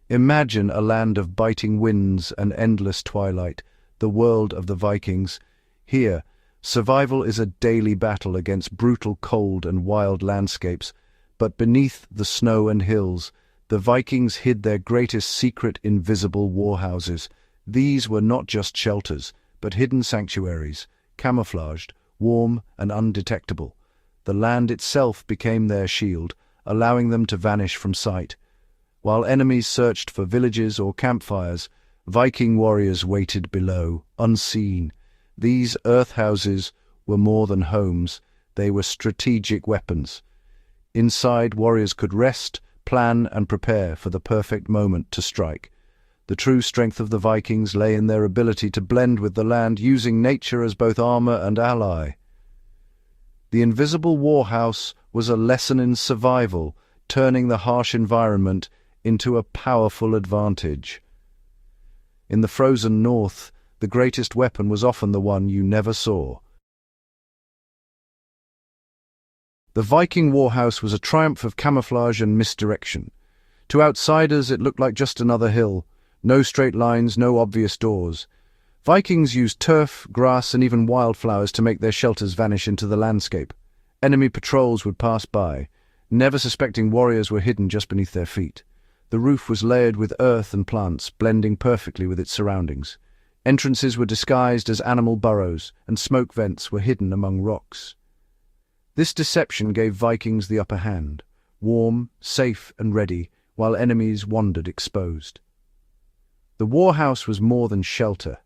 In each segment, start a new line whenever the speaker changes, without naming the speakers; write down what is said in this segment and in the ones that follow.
Imagine a land of biting winds and endless twilight, the world of the Vikings. Here, survival is a daily battle against brutal cold and wild landscapes, but beneath the snow and hills, the Vikings hid their greatest secret: invisible warhouses. These were not just shelters, but hidden sanctuaries, camouflaged, warm and undetectable. The land itself became their shield, allowing them to vanish from sight. While enemies searched for villages or campfires, Viking warriors waited below, unseen. These earth houses were more than homes, they were strategic weapons. Inside, warriors could rest, plan and prepare for the perfect moment to strike. The true strength of the Vikings lay in their ability to blend with the land, using nature as both armor and ally. The invisible warhouse was a lesson in survival, turning the harsh environment into a powerful advantage. In the frozen north, the greatest weapon was often the one you never saw. The Viking warhouse was a triumph of camouflage and misdirection. To outsiders, it looked like just another hill. No straight lines, no obvious doors. Vikings used turf, grass, and even wildflowers to make their shelters vanish into the landscape. Enemy patrols would pass by, never suspecting warriors were hidden just beneath their feet. The roof was layered with earth and plants, blending perfectly with its surroundings. Entrances were disguised as animal burrows, and smoke vents were hidden among rocks. This deception gave Vikings the upper hand, warm, safe, and ready, while enemies wandered exposed. The warhouse was more than shelter.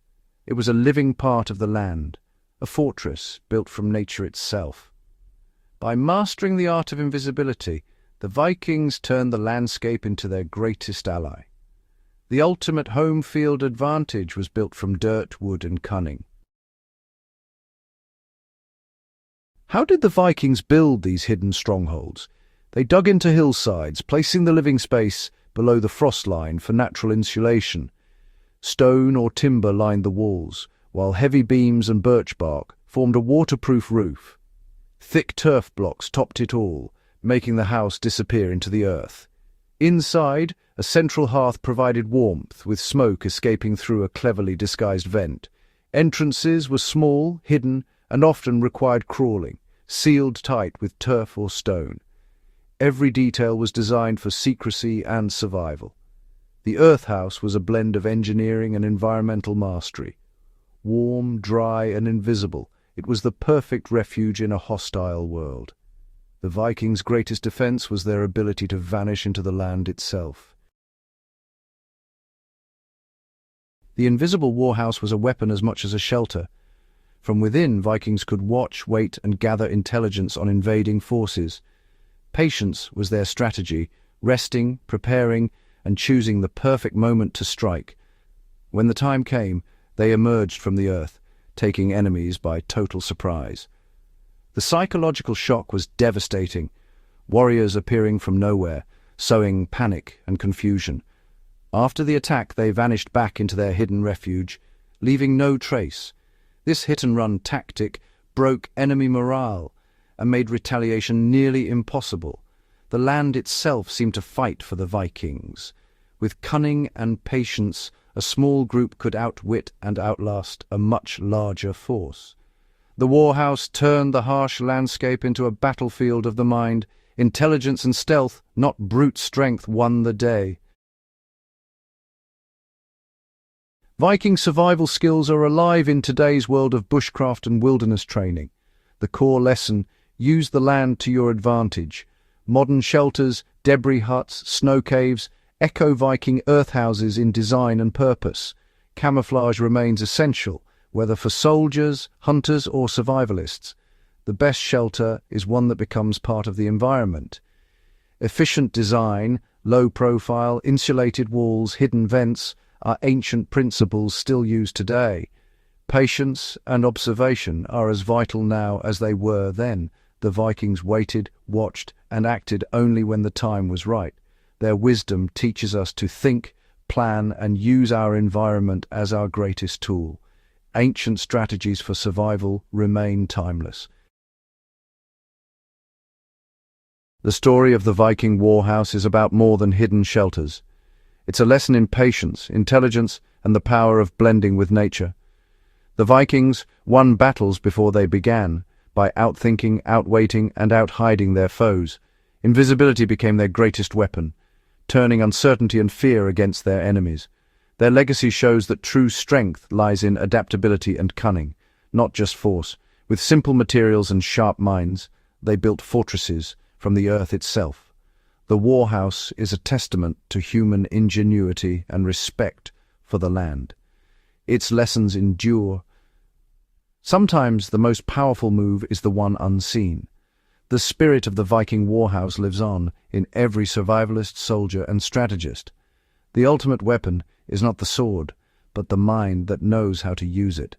It was a living part of the land, a fortress built from nature itself. By mastering the art of invisibility, the Vikings turned the landscape into their greatest ally. The ultimate home field advantage was built from dirt, wood, and cunning. How did the Vikings build these hidden strongholds? They dug into hillsides, placing the living space below the frost line for natural insulation. Stone or timber lined the walls, while heavy beams and birch bark formed a waterproof roof. Thick turf blocks topped it all, making the house disappear into the earth. Inside, a central hearth provided warmth, with smoke escaping through a cleverly disguised vent. Entrances were small, hidden, and often required crawling, sealed tight with turf or stone. Every detail was designed for secrecy and survival. The earth house was a blend of engineering and environmental mastery. Warm, dry, and invisible, it was the perfect refuge in a hostile world. The Vikings' greatest defense was their ability to vanish into the land itself. The invisible warhouse was a weapon as much as a shelter. From within, Vikings could watch, wait, and gather intelligence on invading forces. Patience was their strategy, resting, preparing, and choosing the perfect moment to strike. When the time came, they emerged from the earth, taking enemies by total surprise. The psychological shock was devastating, warriors appearing from nowhere, sowing panic and confusion. After the attack, they vanished back into their hidden refuge, leaving no trace. This hit-and-run tactic broke enemy morale and made retaliation nearly impossible. The land itself seemed to fight for the Vikings. With cunning and patience, a small group could outwit and outlast a much larger force. The warhouse turned the harsh landscape into a battlefield of the mind. Intelligence and stealth, not brute strength, won the day. Viking survival skills are alive in today's world of bushcraft and wilderness training. The core lesson: use the land to your advantage. Modern shelters, debris huts, snow caves echo Viking earth houses in design and purpose. Camouflage remains essential, whether for soldiers, hunters, or survivalists. The best shelter is one that becomes part of the environment. Efficient design, low profile, insulated walls, hidden vents are ancient principles still used today. Patience and observation are as vital now as they were then. The Vikings waited, watched, and acted only when the time was right. Their wisdom teaches us to think, plan, and use our environment as our greatest tool. Ancient strategies for survival remain timeless. The story of the Viking warhouse is about more than hidden shelters. It's a lesson in patience, intelligence, and the power of blending with nature. The Vikings won battles before they began, by outthinking, outweighting, and outhiding their foes. Invisibility became their greatest weapon, turning uncertainty and fear against their enemies. Their legacy shows that true strength lies in adaptability and cunning, not just force. With simple materials and sharp minds, they built fortresses from the earth itself. The Warhouse is a testament to human ingenuity and respect for the land. Its lessons endure. Sometimes the most powerful move is the one unseen. The spirit of the Viking Warhouse lives on in every survivalist, soldier, and strategist. The ultimate weapon is not the sword, but the mind that knows how to use it.